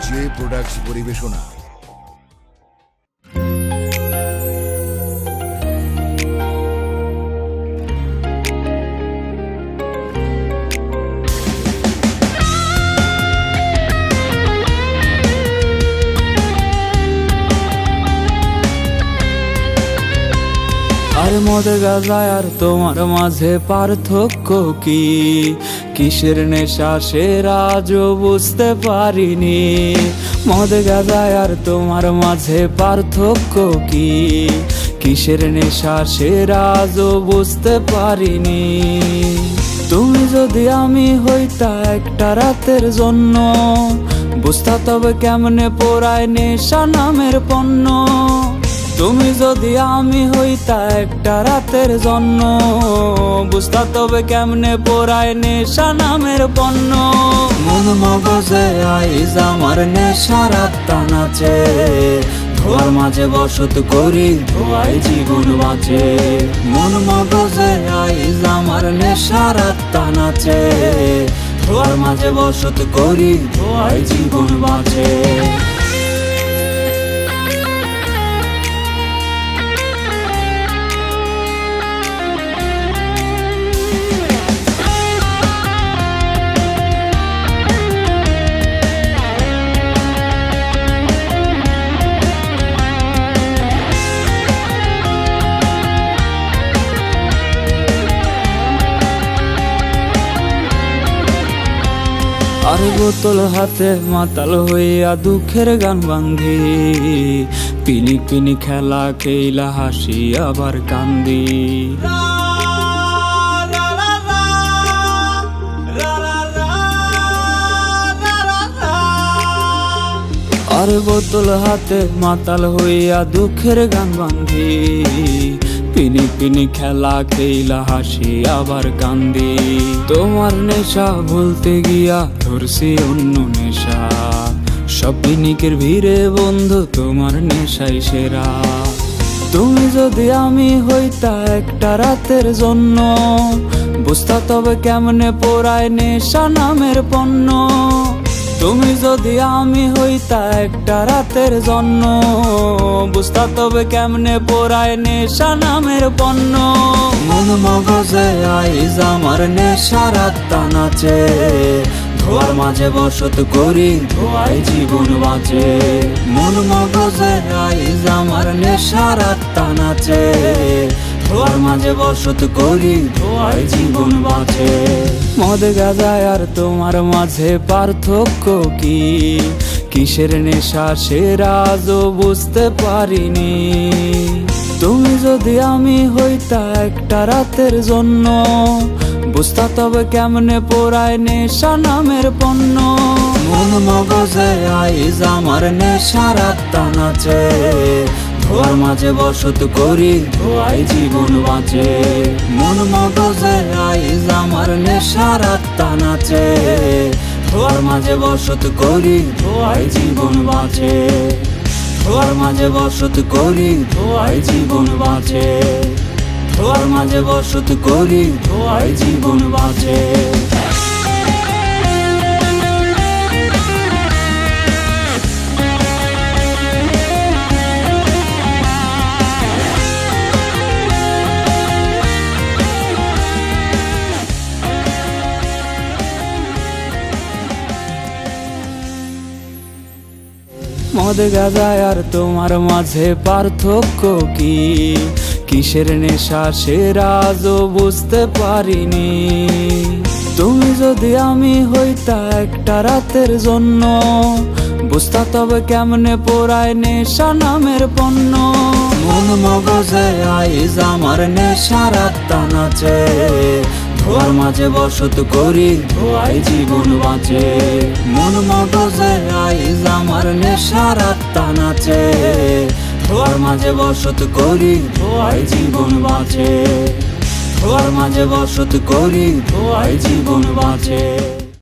J products পরিবেশনা। আর মদ গাঁজা আর তোমার মাঝে পার্থক্য কি? কিসের নেশা সেরা আজও বুঝতে পারিনি। মদ গাঁজা আর তোমার মাঝে পার্থক্য কি? কিসের নেশা সেরা আজও বুঝতে পারিনি। তুমি যদি আমি হইতা একটা রাতের জন্য, বুঝতা তবে কেমনে পোড়ায় নেশা নামের পণ্য। তুমি যদি আমি হইতা একটা রাতের জন্য, বুঝতা তবে কেমনে পোড়ায় নেশা নামের পণ্য। মন মগজে আইজ আমার নেশার আত্মা নাচে, ধোয়ার মাঝে বসত করি ধোয়ায় জীবন বাঁচে। মন মগজে আইজ আমার নেশার আত্মা নাচে, ধোয়ার মাঝে বসত করি ধোয়ায় জীবন বাঁচে। আর বোতল হাতে মাতাল হইয়া দুঃখের গান বান্ধি, পিনিক পিনিক খেলা খেলা হাসি আবার কান্দি। আর বোতল হাতে মাতাল হইয়া দুঃখের গান বান্ধি, পিনিক পিনিক খেলা খেলা হাসি আবার কান্দি। তোমার নেশা ভুলতে গিয়া ধরছি অন্য নেশা, সব পিনিকের ভিড়ে বন্ধু তোমার নেশাই সেরা। তুমি যদি আমি হইতা একটা রাতের জন্য, বুঝতা তবে কেমনে পোড়ায় নেশা নামের পণ্য। তুমি যদি আমি হইতা একটা রাতের জন্য, বুঝতা তবে কেমনে পোড়ায় নেশা নামের পণ্য। মন মগজে আইজ আমার নেশার আত্মা নাচে, ধোয়ার মাঝে বসত করি ধোয়ায় জীবন বাঁচে। মন মগজে আইজ আমার নেশার আত্মা নাচে, ধোয়ার মাঝে বসত করি ধোয়ায় জীবন বাঁচে। মদ গাঁজা আর তোমার মাঝে পার্থক্য কি? কিসের নেশা সেরা আজও বুঝতে পারিনি। তুমি যদি আমি হইতা একটা রাতের জন্য, বুঝতা তবে কেমনে পোড়ায় নেশা নামের পণ্য। মন মগজে আইজ আমার নেশার আত্মা নাচে, ধোয়ার মাঝে বসত করি ধোয়ায় জীবন বাঁচে। মন মগজে আইজ আমার নেশার আত্মা নাচে, ধোয়ার মাঝে বসত করি ধোয়ায় জীবন বাঁচে। ধোয়ার মাঝে বসত করি ধোয়ায় জীবন বাঁচে। ধোয়ার মাঝে বসত করি ধোয়ায় জীবন বাঁচে। মদ গাঁজা আর তোমার মাঝে পার্থক্য কি? কিসের নেশা সেরা আজও বুঝতে পারিনি। তুমি যদি আমি হইতা একটা রাতের জন্য, বুঝতা তবে কেমনে পোড়ায় নেশা নামের পণ্য। মন মগজে আইজ আমার নেশার আত্মা নাচে, ধোয়ার মাঝে বসত করি ধোয়ায় জীবন বাঁচে। মন মগজে আইজ আমার নেশার আত্মা নাচে, ধোয়ার মাঝে বসত করি ধোয়ায় জীবন বাঁচে। ধোয়ার মাঝে বসত করি ধোয়ায় জীবন বাঁচে।